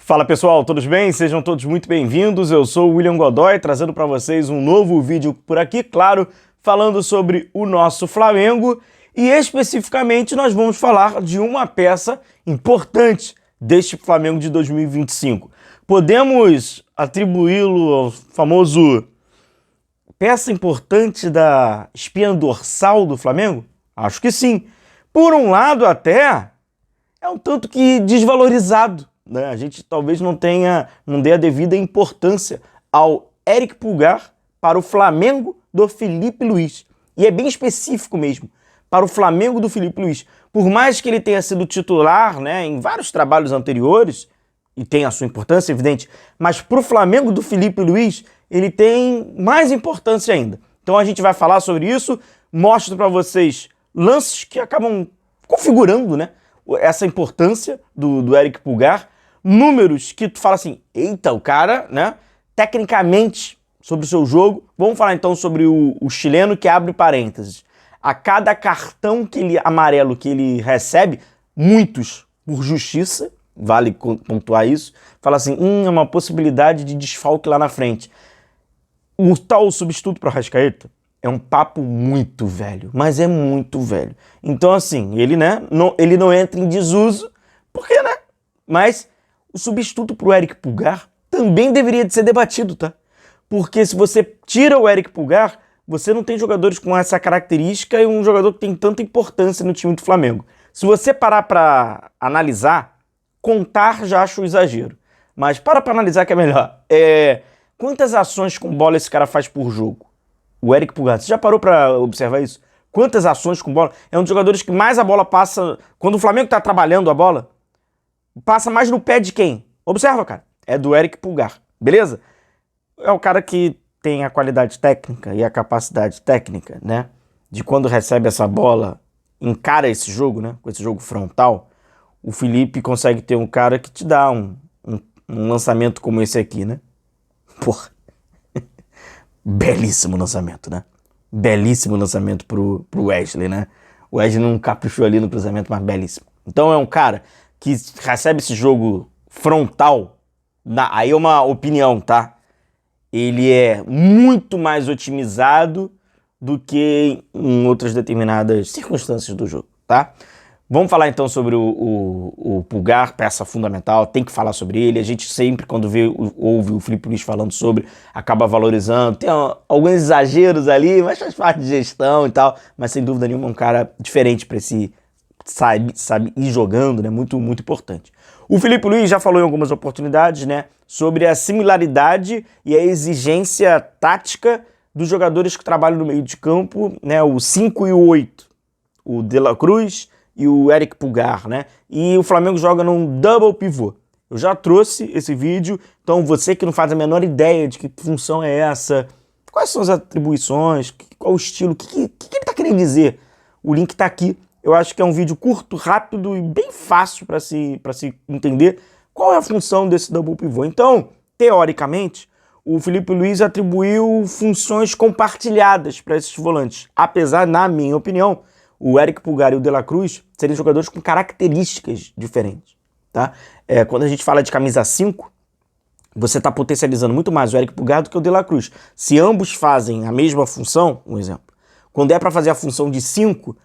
Fala pessoal, todos bem? Sejam todos muito bem-vindos. Eu sou o William Godoy, trazendo para vocês um novo vídeo por aqui, claro, falando sobre o nosso Flamengo e especificamente nós vamos falar de uma peça importante deste Flamengo de 2025. Podemos atribuí-lo ao famoso peça importante da espinha dorsal do Flamengo? Acho que sim. Por um lado até é um tanto que desvalorizado, né? A gente talvez não dê a devida importância ao Eric Pulgar para o Flamengo do Filipe Luís. E é bem específico mesmo, para o Flamengo do Filipe Luís. Por mais que ele tenha sido titular, né, em vários trabalhos anteriores, e tem a sua importância, evidente, mas para o Flamengo do Filipe Luís, ele tem mais importância ainda. Então a gente vai falar sobre isso, mostro para vocês lances que acabam configurando, né, essa importância do Eric Pulgar, números que tu fala assim, eita, o cara, né, tecnicamente, sobre o seu jogo. Vamos falar então sobre o chileno que abre parênteses. A cada cartão amarelo que ele recebe, muitos por justiça, vale pontuar isso, fala assim, é uma possibilidade de desfalque lá na frente. O tal substituto para o Arrascaeta é um papo muito velho, mas é muito velho. Então assim, ele não entra em desuso, porque, né? Mas o substituto para o Eric Pulgar também deveria de ser debatido, tá? Porque se você tira o Eric Pulgar, você não tem jogadores com essa característica e um jogador que tem tanta importância no time do Flamengo. Se você parar para analisar, contar já acho um exagero. Mas para analisar que é melhor. Quantas ações com bola esse cara faz por jogo? O Eric Pulgar, você já parou para observar isso? Quantas ações com bola? É um dos jogadores que mais a bola passa... Quando o Flamengo está trabalhando a bola, passa mais no pé de quem? Observa, cara. É do Eric Pulgar, beleza? É o cara que tem a qualidade técnica e a capacidade técnica, né? De quando recebe essa bola, encara esse jogo, né? Com esse jogo frontal, o Felipe consegue ter um cara que te dá um lançamento como esse aqui, né? Porra. Belíssimo lançamento, né? Belíssimo lançamento pro Wesley, né? O Wesley não caprichou ali no cruzamento, mas belíssimo. Então é um cara que recebe esse jogo frontal, aí é uma opinião, tá? Ele é muito mais otimizado do que em outras determinadas circunstâncias do jogo, tá? Vamos falar então sobre o Pulgar, peça fundamental, tem que falar sobre ele. A gente sempre, quando ouve o Filipe Luís falando sobre, acaba valorizando. Tem alguns exageros ali, mas faz parte de gestão e tal. Mas sem dúvida nenhuma é um cara diferente para esse, sabe, ir jogando, né? Muito, muito importante. O Filipe Luís já falou em algumas oportunidades, né, sobre a similaridade e a exigência tática dos jogadores que trabalham no meio de campo, né, o 5 e o 8, o De La Cruz e o Eric Pulgar, né? E o Flamengo joga num double pivô. Eu já trouxe esse vídeo, então você que não faz a menor ideia de que função é essa, quais são as atribuições, qual o estilo, o que ele tá querendo dizer, o link tá aqui. Eu acho que é um vídeo curto, rápido e bem fácil para se entender qual é a função desse double pivô. Então, teoricamente, o Filipe Luís atribuiu funções compartilhadas para esses volantes, apesar, na minha opinião, o Eric Pulgar e o De La Cruz seriam jogadores com características diferentes, tá? Quando a gente fala de camisa 5, você está potencializando muito mais o Eric Pulgar do que o De La Cruz. Se ambos fazem a mesma função, um exemplo, quando é para fazer a função de 5,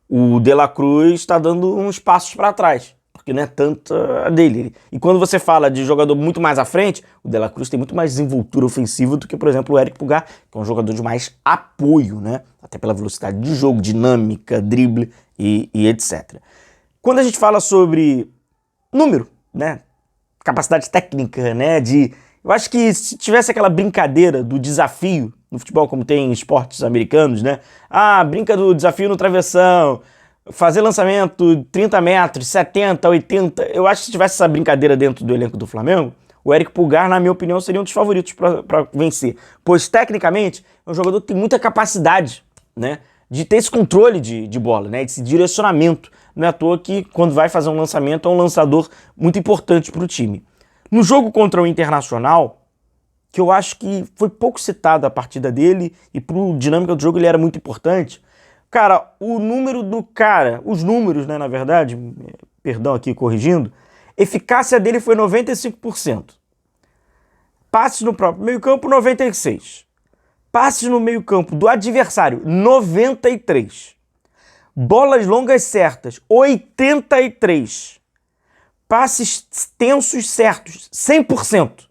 o De La Cruz está dando uns passos para trás, porque não é tanto a dele. E quando você fala de jogador muito mais à frente, o De La Cruz tem muito mais desenvoltura ofensiva do que, por exemplo, o Eric Pulgar, que é um jogador de mais apoio, né? Até pela velocidade de jogo, dinâmica, drible e etc. Quando a gente fala sobre número, né? Capacidade técnica, né? Eu acho que se tivesse aquela brincadeira do desafio no futebol, como tem em esportes americanos, né? Brinca do desafio no travessão, fazer lançamento 30 metros, 70, 80. Eu acho que se tivesse essa brincadeira dentro do elenco do Flamengo, o Eric Pulgar, na minha opinião, seria um dos favoritos para vencer. Pois, tecnicamente, é um jogador que tem muita capacidade, né, de ter esse controle de bola, né, esse direcionamento. Não é à toa que, quando vai fazer um lançamento, é um lançador muito importante para o time. No jogo contra o Internacional, que eu acho que foi pouco citado a partida dele, e para a dinâmica do jogo ele era muito importante. Cara, o número do cara, os números, né, na verdade, perdão aqui corrigindo, Eficácia dele foi 95%. Passes no próprio meio-campo, 96%. Passes no meio-campo do adversário, 93%. Bolas longas certas, 83%. Passes tensos certos, 100%.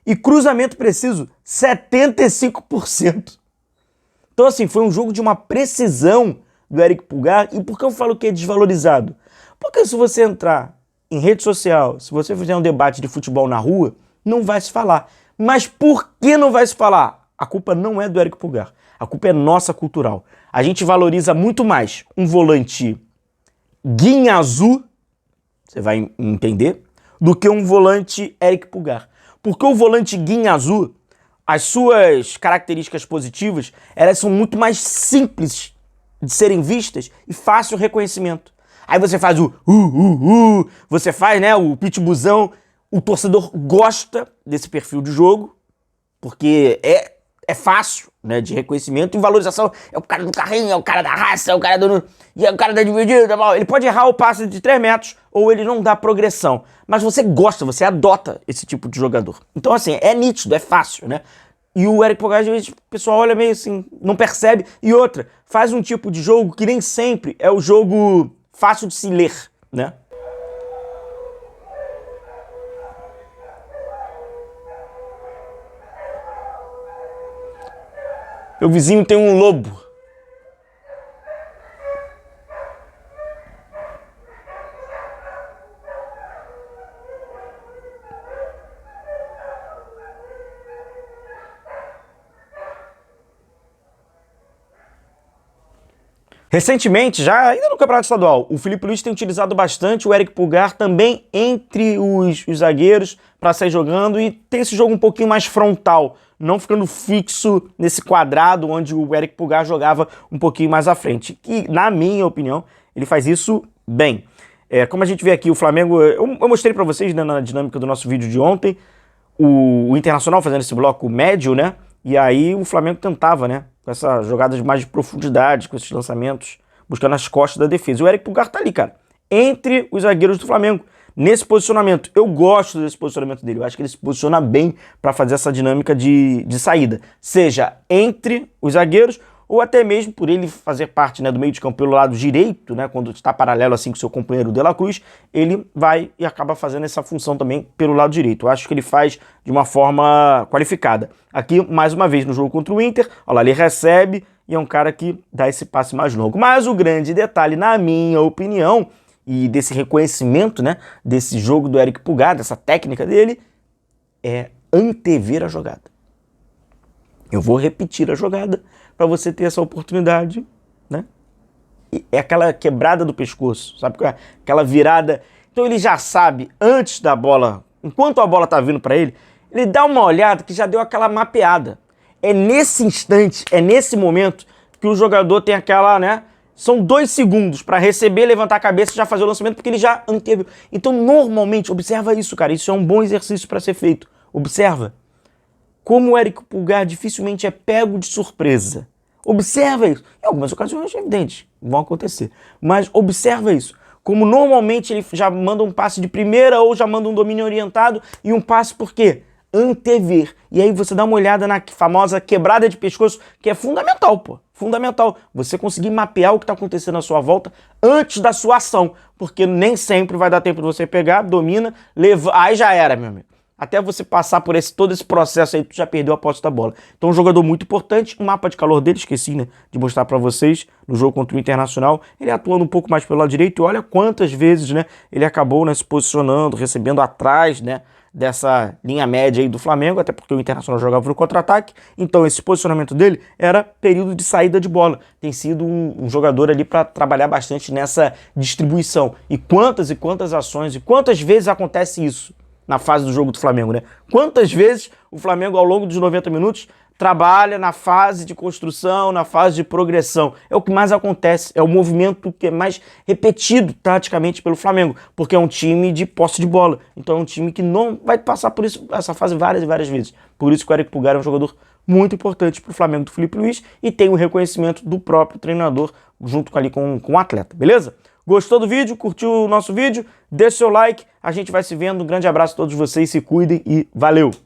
E cruzamento preciso, 75%. Então, assim, foi um jogo de uma precisão do Eric Pulgar. E por que eu falo que é desvalorizado? Porque se você entrar em rede social, se você fizer um debate de futebol na rua, não vai se falar. Mas por que não vai se falar? A culpa não é do Eric Pulgar. A culpa é nossa cultural. A gente valoriza muito mais um volante guinha azul, você vai entender, do que um volante Eric Pulgar. Porque o volante guinha azul, as suas características positivas, elas são muito mais simples de serem vistas e fácil reconhecimento. Aí você faz você faz, né, o pitbullzão. O torcedor gosta desse perfil de jogo, porque é fácil, né, de reconhecimento e valorização. É o cara do carrinho, é o cara da raça, é o cara do... E é o cara da dividida. Ele pode errar o passe de 3 metros ou ele não dá progressão. Mas você gosta, você adota esse tipo de jogador. Então, assim, é nítido, é fácil, né? E o Eric Pulgar, às vezes, o pessoal olha meio assim, não percebe. E outra, faz um tipo de jogo que nem sempre é o jogo fácil de se ler, né? Meu vizinho tem um lobo. Recentemente, já ainda no Campeonato Estadual, o Filipe Luís tem utilizado bastante o Eric Pulgar também entre os zagueiros para sair jogando e tem esse jogo um pouquinho mais frontal, não ficando fixo nesse quadrado onde o Eric Pulgar jogava um pouquinho mais à frente. E, na minha opinião, ele faz isso bem. Como a gente vê aqui, o Flamengo... Eu mostrei para vocês, né, na dinâmica do nosso vídeo de ontem, o Internacional fazendo esse bloco médio, né? E aí o Flamengo tentava, né? Com essa jogada de mais de profundidade, com esses lançamentos, buscando as costas da defesa. E o Eric Pulgar tá ali, cara, entre os zagueiros do Flamengo, nesse posicionamento. Eu gosto desse posicionamento dele, eu acho que ele se posiciona bem para fazer essa dinâmica de saída, seja entre os zagueiros ou até mesmo por ele fazer parte, né, do meio de campo pelo lado direito, né, quando está paralelo assim com seu companheiro De La Cruz, ele vai e acaba fazendo essa função também pelo lado direito. Eu acho que ele faz de uma forma qualificada. Aqui, mais uma vez, no jogo contra o Inter, olha lá, ele recebe e é um cara que dá esse passe mais longo. Mas o grande detalhe, na minha opinião, e desse reconhecimento, né, desse jogo do Eric Pulgar, dessa técnica dele, é antever a jogada. Eu vou repetir a jogada para você ter essa oportunidade, né? E é aquela quebrada do pescoço, sabe? Aquela virada. Então ele já sabe, antes da bola, enquanto a bola tá vindo para ele, ele dá uma olhada que já deu aquela mapeada. É nesse instante, é nesse momento que o jogador tem aquela, né? São 2 segundos para receber, levantar a cabeça e já fazer o lançamento, porque ele já anteve. Então, normalmente, observa isso, cara. Isso é um bom exercício para ser feito. Observa. Como o Eric Pulgar dificilmente é pego de surpresa. Observa isso. Em algumas ocasiões, é evidente, vão acontecer. Mas observa isso. Como normalmente ele já manda um passe de primeira ou já manda um domínio orientado e um passe por quê? Antever. E aí você dá uma olhada na famosa quebrada de pescoço, que é fundamental, pô. Fundamental. Você conseguir mapear o que está acontecendo à sua volta antes da sua ação. Porque nem sempre vai dar tempo de você pegar, domina, leva. Aí já era, meu amigo. Até você passar por todo esse processo aí, tu já perdeu a posse da bola. Então, um jogador muito importante. O mapa de calor dele, esqueci, né, de mostrar pra vocês, no jogo contra o Internacional. Ele atuando um pouco mais pelo lado direito. E olha quantas vezes, né, ele acabou, né, se posicionando, recebendo atrás, né, dessa linha média aí do Flamengo, até porque o Internacional jogava no contra-ataque. Então, esse posicionamento dele era período de saída de bola. Tem sido um jogador ali para trabalhar bastante nessa distribuição. E quantas ações, e quantas vezes acontece isso na fase do jogo do Flamengo, né? Quantas vezes o Flamengo, ao longo dos 90 minutos, trabalha na fase de construção, na fase de progressão. É o que mais acontece, é o movimento que é mais repetido taticamente pelo Flamengo, porque é um time de posse de bola. Então é um time que não vai passar por isso, essa fase várias e várias vezes. Por isso que o Eric Pulgar é um jogador muito importante para o Flamengo do Filipe Luís e tem o reconhecimento do próprio treinador junto ali com o atleta, beleza? Gostou do vídeo? Curtiu o nosso vídeo? Deixa o seu like, a gente vai se vendo. Um grande abraço a todos vocês, se cuidem e valeu!